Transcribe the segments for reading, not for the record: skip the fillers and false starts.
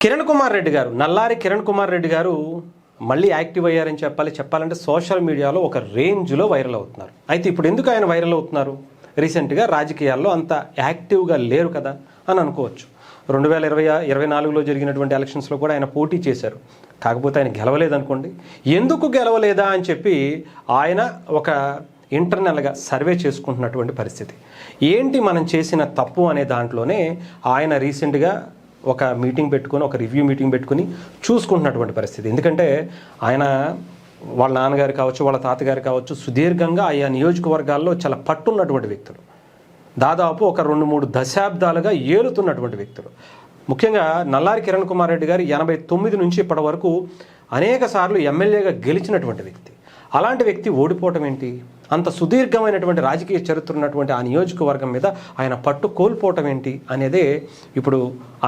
కిరణ్ కుమార్ రెడ్డి గారు, నల్లారి కిరణ్ కుమార్ రెడ్డి గారు మళ్ళీ యాక్టివ్ అయ్యారని చెప్పాలంటే సోషల్ మీడియాలో ఒక రేంజ్లో వైరల్ అవుతున్నారు. అయితే ఇప్పుడు ఎందుకు ఆయన వైరల్ అవుతున్నారు? రీసెంట్గా రాజకీయాల్లో అంత యాక్టివ్గా లేరు కదా అని అనుకోవచ్చు. 2024లో జరిగినటువంటి ఎలక్షన్స్లో కూడా ఆయన పోటీ చేశారు. కాకపోతే ఆయన గెలవలేదనుకోండి. ఎందుకు గెలవలేదా అని చెప్పి ఆయన ఒక ఇంటర్నల్గా సర్వే చేసుకుంటున్నటువంటి పరిస్థితి. ఏంటి మనం చేసిన తప్పు అనే దాంట్లోనే ఆయన రీసెంట్గా ఒక మీటింగ్ పెట్టుకొని, ఒక రివ్యూ మీటింగ్ పెట్టుకుని చూసుకుంటున్నటువంటి పరిస్థితి. ఎందుకంటే ఆయన వాళ్ళ నాన్నగారు కావచ్చు, వాళ్ళ తాతగారు కావచ్చు, సుదీర్ఘంగా ఆయా నియోజకవర్గాల్లో చాలా పట్టున్నటువంటి వ్యక్తులు. దాదాపు ఒక 2-3 దశాబ్దాలుగా ఏలుతున్నటువంటి వ్యక్తులు. ముఖ్యంగా నల్లారి కిరణ్ కుమార్ రెడ్డి గారు 89 నుంచి ఇప్పటి వరకు అనేక సార్లు ఎమ్మెల్యేగా గెలిచినటువంటి వ్యక్తి. అలాంటి వ్యక్తి ఓడిపోవటం ఏంటి? అంత సుదీర్ఘమైనటువంటి రాజకీయ చరిత్ర ఉన్నటువంటి ఆ నియోజకవర్గం మీద ఆయన పట్టు కోల్పోవటం ఏంటి అనేదే ఇప్పుడు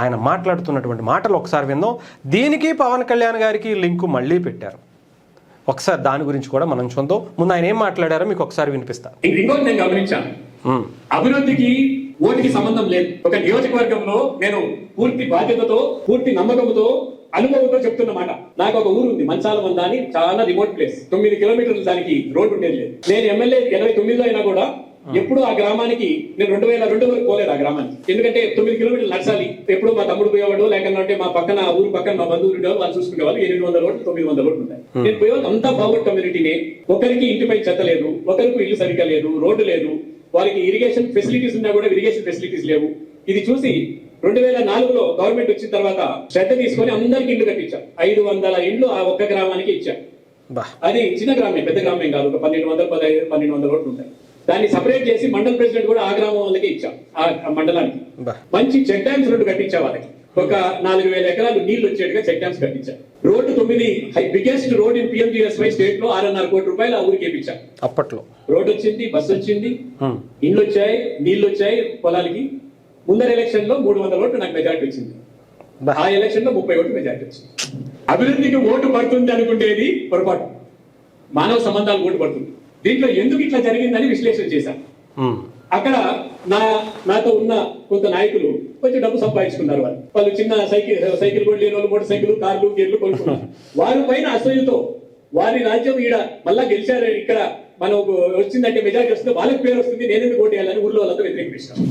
ఆయన మాట్లాడుతున్నటువంటి మాటలు ఒకసారి విందాం. దీనికి పవన్ కళ్యాణ్ గారికి లింకు మళ్ళీ పెట్టారు. ఒకసారి దాని గురించి కూడా మనం చూద్దాం. ముందు ఆయన ఏం మాట్లాడారో మీకు ఒకసారి వినిపిస్తా. ఇంకోటి నేను గమనించాను, అభివృద్ధికి ఓటికి సంబంధం లేదు. ఒక నియోజకవర్గంలో నేను పూర్తి బాధ్యతతో, పూర్తి నమ్మకంతో, అనుభవంతో చెప్తున్నమాట. నాకు ఒక ఊరు ఉంది, మంచాల మంద అని, చాలా రిమోట్ ప్లేస్. 9 కిలోమీటర్లు దానికి రోడ్డు ఉండేది లేదు. నేను ఎమ్మెల్యే 89లో అయినా కూడా ఎప్పుడు ఆ గ్రామానికి నేను 2002 వరకు పోలేదు ఆ గ్రామానికి. ఎందుకంటే 9 కిలోమీటర్లు నడచాలి. ఎప్పుడు మా తమ్ముడు పోయేవాడు, లేకపోతే మా పక్కన ఊరు పక్కన మా బంధువులు ఉండేవాళ్ళు, వాళ్ళు చూసుకునేవాళ్ళు. 800 రోడ్లు 900 రోడ్లు ఉంటాయి. నేను పోయేవాళ్ళు అంతా ఫార్వర్డ్ కమ్యూనిటీనే. ఒకరికి ఇంటిపై చెత్త లేదు, ఒకరికి ఇల్లు సరిగ్గా లేదు, రోడ్డు లేదు, వాళ్ళకి ఇరిగేషన్ ఫెసిలిటీస్ ఉన్నా కూడా ఇరిగేషన్ ఫెసిలిటీస్ లేవు. ఇది చూసి 2004లో గవర్నమెంట్ వచ్చిన తర్వాత శ్రద్ధ తీసుకొని అందరికి ఇల్లు కట్టించాం. 500 ఇండ్లు ఆ ఒక్క గ్రామానికి ఇచ్చాం. అది చిన్న గ్రామం, పెద్ద గ్రామం కాదు. ఒక 1200 రోడ్లు ఉంటాయి. దాన్ని సపరేట్ చేసి మండల్ ప్రెసిడెంట్ కూడా ఆ గ్రామం వాళ్ళకి ఇచ్చాం. ఆ మండలానికి మంచి చెక్ డ్యామ్స్ రోడ్డు కట్టించా. వాళ్ళకి ఒక 4000 ఎకరాలు నీళ్లు వచ్చేట్టుగా చెక్ డ్యామ్స్ కట్టించాం. Road 9 biggest road in PMGSY state లో 6.5 కోటి రూపాయలు ఆ ఊరికి వేయించాం. అప్పట్లో రోడ్డు వచ్చింది, బస్సు వచ్చింది, ఇండ్లు వచ్చాయి, నీళ్లు వచ్చాయి పొలాలకి. ముందర ఎలక్షన్ లో 300 ఓట్లు నాకు మెజార్టీ వచ్చింది. ఆ ఎలక్షన్ లో 30 ఓట్లు మెజార్టీ వచ్చింది. అభివృద్ధికి ఓటు పడుతుంది అనుకుంటేది పొరపాటు. మానవ సంబంధాలు ఓటు పడుతుంది. దీంట్లో ఎందుకు ఇట్లా జరిగిందని విశ్లేషణ చేశాను. అక్కడ నాతో ఉన్న కొంత నాయకులు కొంచెం డబ్బు సంపాదించుకున్నారు. వాళ్ళు చిన్న సైకిల్ కూడా లేని వాళ్ళు మోటార్ సైకిల్, కార్లు, గేర్లు కొనుక్కున్నారు. వారి పైన అసూయతో వారి రాజ్యం ఈడ మళ్ళా గెలిచారు, ఇక్కడ మనం వచ్చిందంటే మెజారిటీ వస్తుంది, వాళ్ళకి పేరు వస్తుంది, నేనెందుకు ఓటు వేయాలని ఊర్లో వాళ్ళతో వ్యతిరేకించాను.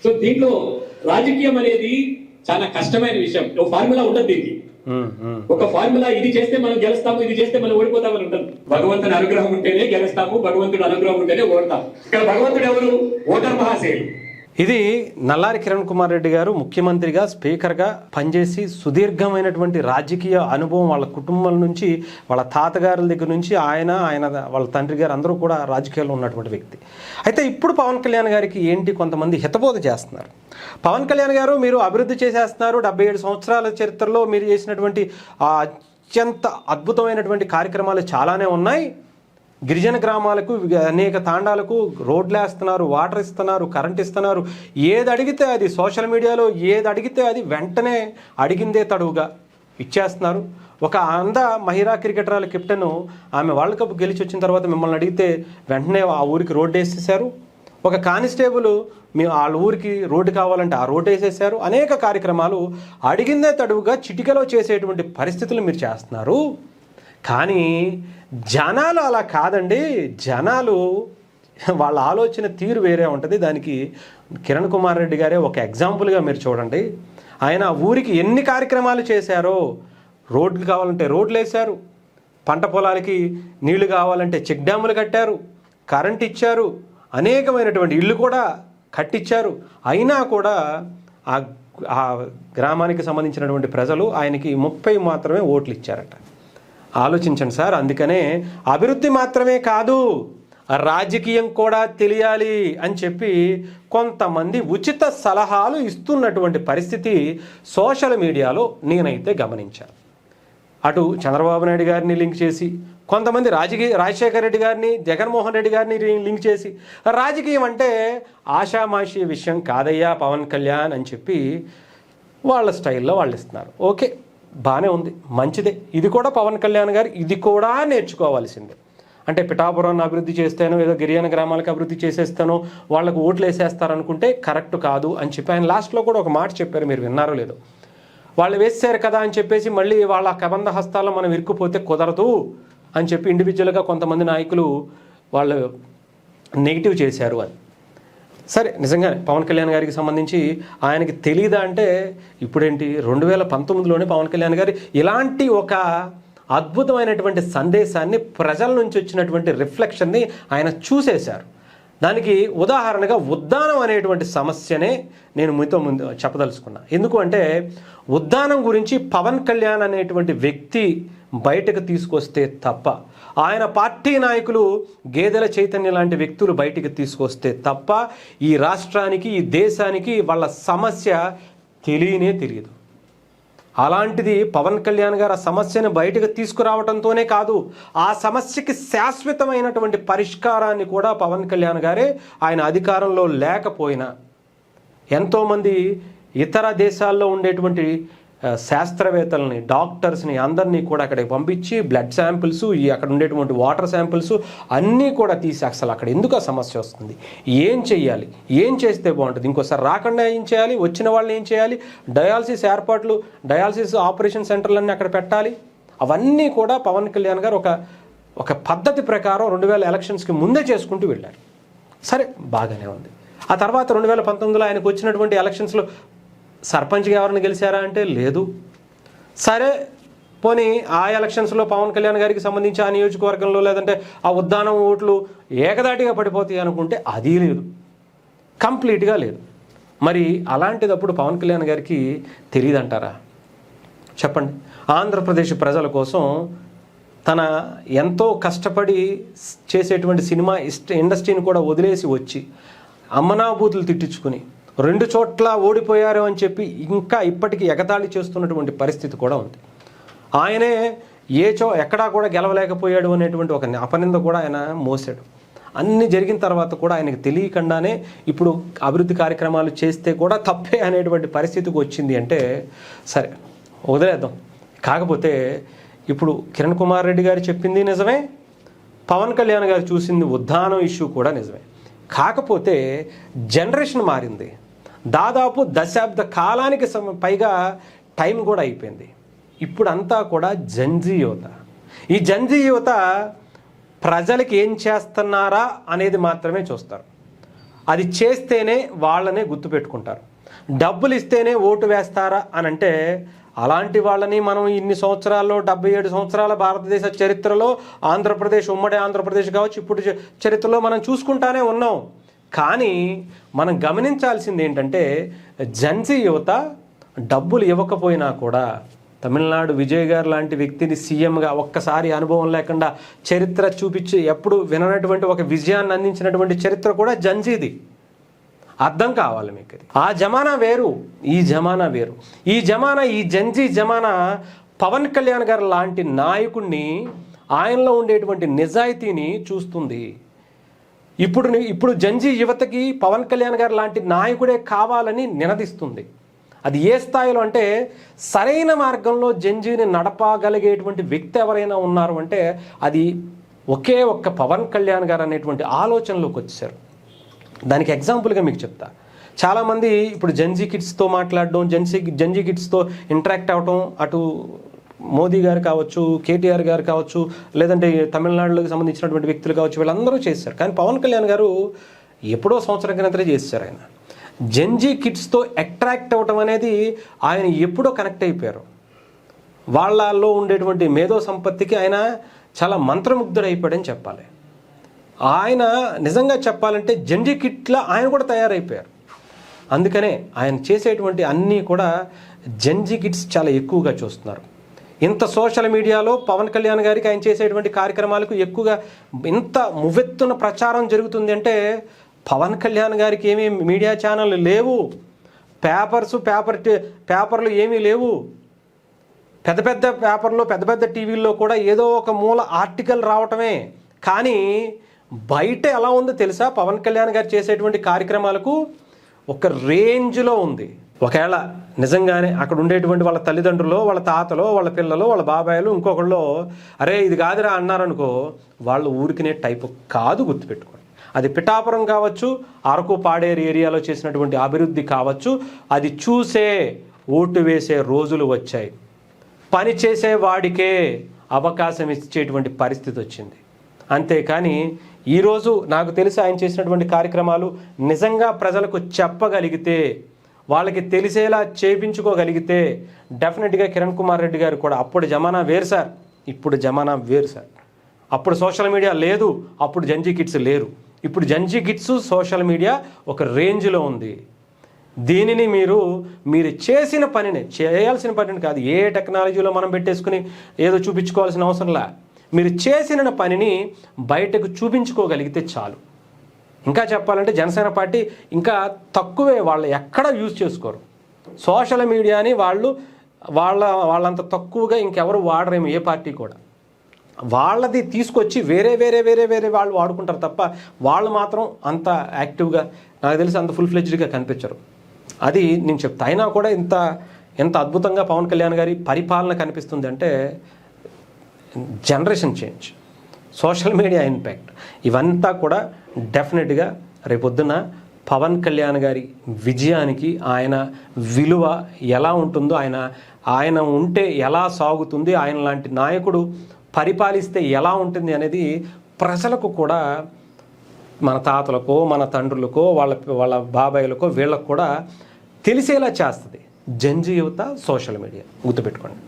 సో దీంట్లో రాజకీయం అనేది చాలా కష్టమైన విషయం. ఒక ఫార్ములా ఉండదు దీనికి. ఒక ఫార్ములా ఇది చేస్తే మనం గెలుస్తాము, ఇది చేస్తే మనం ఓడిపోతామని ఉండదు. భగవంతుని అనుగ్రహం ఉంటేనే గెలుస్తాము, భగవంతుడి అనుగ్రహం ఉంటేనే ఓడతాం. ఇక్కడ భగవంతుడు ఎవరు? ఓటర్ మహాశయులు. ఇది నల్లారి కిరణ్ కుమార్ రెడ్డి గారు ముఖ్యమంత్రిగా, స్పీకర్గా పనిచేసి సుదీర్ఘమైనటువంటి రాజకీయ అనుభవం వాళ్ళ కుటుంబం నుంచి, వాళ్ళ తాతగారుల దగ్గర నుంచి ఆయన వాళ్ళ తండ్రి గారు అందరూ కూడా రాజకీయాల్లో ఉన్నటువంటి వ్యక్తి. అయితే ఇప్పుడు పవన్ కళ్యాణ్ గారికి ఏంటి, కొంతమంది హితబోధ చేస్తున్నారు. పవన్ కళ్యాణ్ గారు మీరు అభివృద్ధి చేసేస్తున్నారు, 77 సంవత్సరాల చరిత్రలో మీరు చేసినటువంటి అత్యంత అద్భుతమైనటువంటి కార్యక్రమాలు చాలానే ఉన్నాయి. గిరిజన గ్రామాలకు, అనేక తాండాలకు రోడ్లు వేస్తున్నారు, వాటర్ ఇస్తున్నారు, కరెంట్ ఇస్తున్నారు. ఏది అడిగితే అది సోషల్ మీడియాలో ఏది అడిగితే అది వెంటనే అడిగిందే తడువుగా ఇచ్చేస్తున్నారు. ఒక మహిళా క్రికెటర్ల కెప్టెన్, ఆమె వరల్డ్ కప్ గెలిచి వచ్చిన తర్వాత మిమ్మల్ని అడిగితే వెంటనే ఆ ఊరికి రోడ్డు వేసేసారు. ఒక కానిస్టేబుల్ వాళ్ళ ఊరికి రోడ్డు కావాలంటే ఆ రోడ్డు వేసేసారు. అనేక కార్యక్రమాలు అడిగిందే తడువుగా చిటికలో చేసేటువంటి పరిస్థితులు మీరు చేస్తున్నారు. కానీ జనాలు అలా కాదండి. జనాలు వాళ్ళ ఆలోచన తీరు వేరే ఉంటుంది. దానికి కిరణ్ కుమార్ రెడ్డి గారే ఒక ఎగ్జాంపుల్గా మీరు చూడండి. ఆయన ఊరికి ఎన్ని కార్యక్రమాలు చేశారో. రోడ్లు కావాలంటే రోడ్లు వేశారు, పంట పొలాలకి నీళ్లు కావాలంటే చెక్ డ్యాములు కట్టారు, కరెంట్ ఇచ్చారు, అనేకమైనటువంటి ఇళ్ళు కూడా కట్టించారు. అయినా కూడా ఆ గ్రామానికి సంబంధించినటువంటి ప్రజలు ఆయనకి 30 మాత్రమే ఓట్లు ఇచ్చారట. ఆలోచించండి సార్. అందుకనే అభివృద్ధి మాత్రమే కాదు, రాజకీయం కూడా తెలియాలి అని చెప్పి కొంతమంది ఉచిత సలహాలు ఇస్తున్నటువంటి పరిస్థితి సోషల్ మీడియాలో నేనైతే గమనించాను. అటు చంద్రబాబు నాయుడు గారిని లింక్ చేసి, కొంతమంది రాజశేఖర రెడ్డి గారిని, జగన్మోహన్ రెడ్డి గారిని లింక్ చేసి, రాజకీయం అంటే ఆషామాషి విషయం కాదయ్యా పవన్ కళ్యాణ్ అని చెప్పి వాళ్ళ స్టైల్లో వాళ్ళు ఇస్తున్నారు. ఓకే, బాగానే ఉంది, మంచిదే. ఇది కూడా పవన్ కళ్యాణ్ గారు ఇది కూడా నేర్చుకోవాల్సిందే. అంటే పిఠాపురాన్ని అభివృద్ధి చేస్తానో, ఏదో గిరిజన గ్రామాలకు అభివృద్ధి చేసేస్తానో, వాళ్ళకు ఓట్లు వేసేస్తారనుకుంటే కరెక్ట్ కాదు అని చెప్పి ఆయన లాస్ట్లో కూడా ఒక మాట చెప్పారు, మీరు విన్నారో లేదో. వాళ్ళు వేసారు కదా అని చెప్పేసి మళ్ళీ వాళ్ళ కబంధ హస్తాల్లో మనం ఇరుక్కుపోతే కుదరదు అని చెప్పి ఇండివిజువల్గా కొంతమంది నాయకులు వాళ్ళు నెగిటివ్ చేశారు అని. సరే, నిజంగానే పవన్ కళ్యాణ్ గారికి సంబంధించి ఆయనకి తెలీదా అంటే ఇప్పుడేంటి 2019లోనే పవన్ కళ్యాణ్ గారు ఇలాంటి ఒక అద్భుతమైనటువంటి సందేశాన్ని ప్రజల నుంచి వచ్చినటువంటి రిఫ్లెక్షన్ని ఆయన చూసేశారు. దానికి ఉదాహరణగా ఉద్దానం అనేటువంటి సమస్యనే నేను మీతో ముందు చెప్పదలుచుకున్నా. ఎందుకు అంటే ఉద్దానం గురించి పవన్ కళ్యాణ్ అనేటువంటి వ్యక్తి బయటకు తీసుకొస్తే తప్ప, ఆయన పార్టీ నాయకులు గేదెల చైతన్య లాంటి వ్యక్తులు బయటికి తీసుకొస్తే తప్ప ఈ రాష్ట్రానికి, ఈ దేశానికి వాళ్ళ సమస్య తెలియదు. అలాంటిది పవన్ కళ్యాణ్ గారు ఆ సమస్యను బయటకు తీసుకురావడంతోనే కాదు, ఆ సమస్యకి శాశ్వతమైనటువంటి పరిష్కారాన్ని కూడా పవన్ కళ్యాణ్ గారే ఆయన అధికారంలో లేకపోయినా ఎంతోమంది ఇతర దేశాల్లో ఉండేటువంటి శాస్త్రవేత్తలని, డాక్టర్స్ని అందరినీ కూడా అక్కడికి పంపించి బ్లడ్ శాంపిల్స్, అక్కడ ఉండేటువంటి వాటర్ శాంపిల్స్ అన్నీ కూడా తీసి అసలు అక్కడ ఎందుకు ఆ సమస్య వస్తుంది, ఏం చెయ్యాలి, ఏం చేస్తే బాగుంటుంది, ఇంకోసారి రాకుండా ఏం చేయాలి, వచ్చిన వాళ్ళని ఏం చేయాలి, డయాలసిస్ ఏర్పాట్లు, డయాలసిస్ ఆపరేషన్ సెంటర్లన్నీ అక్కడ పెట్టాలి, అవన్నీ కూడా పవన్ కళ్యాణ్ గారు ఒక పద్ధతి ప్రకారం 2000 ఎలక్షన్స్కి ముందే చేసుకుంటూ వెళ్ళారు. సరే, బాగానే ఉంది. ఆ తర్వాత 2019లో ఆయనకు వచ్చినటువంటి ఎలక్షన్స్లో సర్పంచ్గా ఎవరిని గెలిచారా అంటే లేదు. సరే, పోనీ ఆ ఎలక్షన్స్లో పవన్ కళ్యాణ్ గారికి సంబంధించి ఆ నియోజకవర్గంలో లేదంటే ఆ ఉద్దానం ఓట్లు ఏకదాటిగా పడిపోతాయి అనుకుంటే అది లేదు, కంప్లీట్గా లేదు. మరి అలాంటిదప్పుడు పవన్ కళ్యాణ్ గారికి తెలియదంటారా? చెప్పండి. ఆంధ్రప్రదేశ్ ప్రజల కోసం తన ఎంతో కష్టపడి చేసేటువంటి సినిమా ఇండస్ట్రీని కూడా వదిలేసి వచ్చి అమ్మనాభూతులు తిట్టించుకుని 2 చోట్ల ఓడిపోయారు అని చెప్పి ఇంకా ఇప్పటికీ ఎగతాళి చేస్తున్నటువంటి పరిస్థితి కూడా ఉంది. ఆయనే ఎక్కడా కూడా గెలవలేకపోయాడు అనేటువంటి ఒక అపనింద కూడా ఆయన మోసాడు. అన్నీ జరిగిన తర్వాత కూడా ఆయనకు తెలియకుండానే ఇప్పుడు అభివృద్ధి కార్యక్రమాలు చేస్తే కూడా తప్పే అనేటువంటి పరిస్థితికి వచ్చింది అంటే సరే, వదిలేద్దాం. కాకపోతే ఇప్పుడు కిరణ్ కుమార్ రెడ్డి గారు చెప్పింది నిజమే, పవన్ కళ్యాణ్ గారు చూసింది ఉద్దానం ఇష్యూ కూడా నిజమే. కాకపోతే జనరేషన్ మారింది. దాదాపు దశాబ్ద కాలానికి పైగా టైం కూడా అయిపోయింది. ఇప్పుడంతా కూడా జంజీ యువత. ఈ జంజీ యువత ప్రజలకి ఏం చేస్తున్నారా అనేది మాత్రమే చూస్తారు. అది చేస్తేనే వాళ్ళనే గుర్తుపెట్టుకుంటారు. డబ్బులు ఇస్తేనే ఓటు వేస్తారా అని అంటే అలాంటి వాళ్ళని మనం ఇన్ని సంవత్సరాల్లో 77 సంవత్సరాల భారతదేశ చరిత్రలో ఆంధ్రప్రదేశ్, ఉమ్మడి ఆంధ్రప్రదేశ్ కావచ్చు, ఇప్పుడు చరిత్రలో మనం చూసుకుంటానే ఉన్నాం. కానీ మనం గమనించాల్సింది ఏంటంటే జన్సీ యువత డబ్బులు ఇవ్వకపోయినా కూడా తమిళనాడు విజయ్ గారు లాంటి వ్యక్తిని సీఎంగా ఒక్కసారి అనుభవం లేకుండా చరిత్ర చూపించి ఎప్పుడు విననటువంటి ఒక విజయాన్ని అందించినటువంటి చరిత్ర కూడా జన్సీది. అర్థం కావాలి మీకు. ఆ జమానా వేరు, ఈ జమానా వేరు. ఈ జంజీ జమానా పవన్ కళ్యాణ్ గారు లాంటి నాయకుడిని, ఆయనలో ఉండేటువంటి నిజాయితీని చూస్తుంది. ఇప్పుడు జంజీ యువతకి పవన్ కళ్యాణ్ గారు లాంటి నాయకుడే కావాలని నినదిస్తుంది. అది ఏ స్థాయిలో అంటే సరైన మార్గంలో జంజీని నడపగలిగేటువంటి వ్యక్తి ఎవరైనా ఉన్నారు అంటే అది ఒకే ఒక్క పవన్ కళ్యాణ్ గారు అనేటువంటి ఆలోచనలోకి వచ్చారు. దానికి ఎగ్జాంపుల్గా మీకు చెప్తా. చాలామంది ఇప్పుడు జంజీ కిడ్స్తో మాట్లాడడం, జంజీ కిడ్స్తో ఇంటరాక్ట్ అవ్వటం, అటు మోదీ గారు కావచ్చు, కేటీఆర్ గారు కావచ్చు, లేదంటే తమిళనాడులోకి సంబంధించినటువంటి వ్యక్తులు కావచ్చు, వీళ్ళందరూ చేశారు. కానీ పవన్ కళ్యాణ్ గారు ఎప్పుడో సంవత్సరం కిందటే చేశారు. ఆయన జంజీ కిడ్స్తో అట్రాక్ట్ అవ్వటం అనేది ఆయన ఎప్పుడో కనెక్ట్ అయిపోయారు. వాళ్ళల్లో ఉండేటువంటి మేధో సంపత్తికి ఆయన చాలా మంత్రముగ్ధుడైపోయాడని చెప్పాలి. ఆయన నిజంగా చెప్పాలంటే జంజీ కిట్లా ఆయన కూడా తయారైపోయారు. అందుకనే ఆయన చేసేటువంటి అన్నీ కూడా జంజీ కిట్స్ చాలా ఎక్కువగా చూస్తున్నారు. ఇంత సోషల్ మీడియాలో పవన్ కళ్యాణ్ గారికి ఆయన చేసేటువంటి కార్యక్రమాలకు ఎక్కువగా ఇంత మువ్వెత్తున ప్రచారం జరుగుతుంది అంటే పవన్ కళ్యాణ్ గారికి ఏమీ మీడియా ఛానళ్ళు లేవు, పేపర్లు ఏమీ లేవు. పెద్ద పెద్ద పేపర్లో, పెద్ద పెద్ద టీవీల్లో కూడా ఏదో ఒక మూల ఆర్టికల్ రావటమే. కానీ బయట ఎలా ఉందో తెలుసా? పవన్ కళ్యాణ్ గారు చేసేటువంటి కార్యక్రమాలకు ఒక రేంజ్లో ఉంది. ఒకవేళ నిజంగానే అక్కడ ఉండేటువంటి వాళ్ళ తల్లిదండ్రులు, వాళ్ళ తాతలో, వాళ్ళ పిల్లలు, వాళ్ళ బాబాయిలు ఇంకొకళ్ళు అరే ఇది కాదురా అన్నారనుకో, వాళ్ళు ఊరికినే టైపు కాదు, గుర్తుపెట్టుకోండి. అది పిఠాపురం కావచ్చు, అరకు పాడేరు ఏరియాలో చేసినటువంటి అభివృద్ధి కావచ్చు, అది చూసే ఓటు వేసే రోజులు వచ్చాయి. పని చేసేవాడికే అవకాశం ఇచ్చేటువంటి పరిస్థితి వచ్చింది. అంతేకాని ఈరోజు నాకు తెలిసి ఆయన చేసినటువంటి కార్యక్రమాలు నిజంగా ప్రజలకు చెప్పగలిగితే, వాళ్ళకి తెలిసేలా చేయించుకోగలిగితే డెఫినెట్గా కిరణ్ కుమార్ రెడ్డి గారు కూడా అప్పుడు జమానా వేరు సార్, ఇప్పుడు జమానా వేరు సార్. అప్పుడు సోషల్ మీడియా లేదు, అప్పుడు జంజీ కిడ్స్ లేరు. ఇప్పుడు జంజీ కిడ్స్ సోషల్ మీడియా ఒక రేంజ్లో ఉంది. దీనిని మీరు చేసిన పనిని, చేయాల్సిన పనిని కాదు, ఏ టెక్నాలజీలో మనం పెట్టేసుకుని ఏదో చూపించుకోవాల్సిన అవసరంలా, మీరు చేసిన పనిని బయటకు చూపించుకోగలిగితే చాలు. ఇంకా చెప్పాలంటే జనసేన పార్టీ ఇంకా తక్కువే, వాళ్ళు ఎక్కడ యూజ్ చేసుకోరు సోషల్ మీడియాని. వాళ్ళంత తక్కువగా ఇంకెవరు వాడరేమో, ఏ పార్టీ కూడా. వాళ్ళది తీసుకొచ్చి వేరే వేరే వేరే వేరే వాళ్ళు వాడుకుంటారు తప్ప వాళ్ళు మాత్రం అంత యాక్టివ్గా, నాకు తెలిసి అంత ఫుల్ ఫ్లెడ్జ్డ్గా కనిపించరు. అది నేను చెప్తా. అయినా కూడా ఎంత అద్భుతంగా పవన్ కళ్యాణ్ గారి పరిపాలన కనిపిస్తుంది అంటే generation change, social media impact, ఇవంతా కూడా డెఫినెట్గా రేపొద్దున పవన్ కళ్యాణ్ గారి విజయానికి ఆయన విలువ ఎలా ఉంటుందో, ఆయన ఉంటే ఎలా సాగుతుంది, ఆయన లాంటి నాయకుడు పరిపాలిస్తే ఎలా ఉంటుంది అనేది ప్రజలకు కూడా, మన తాతలకో మన తండ్రులకో వాళ్ళ బాబాయిలకో వీళ్ళకు కూడా తెలిసేలా చేస్తుంది జంజీ యువత సోషల్ మీడియా. గుర్తుపెట్టుకోండి.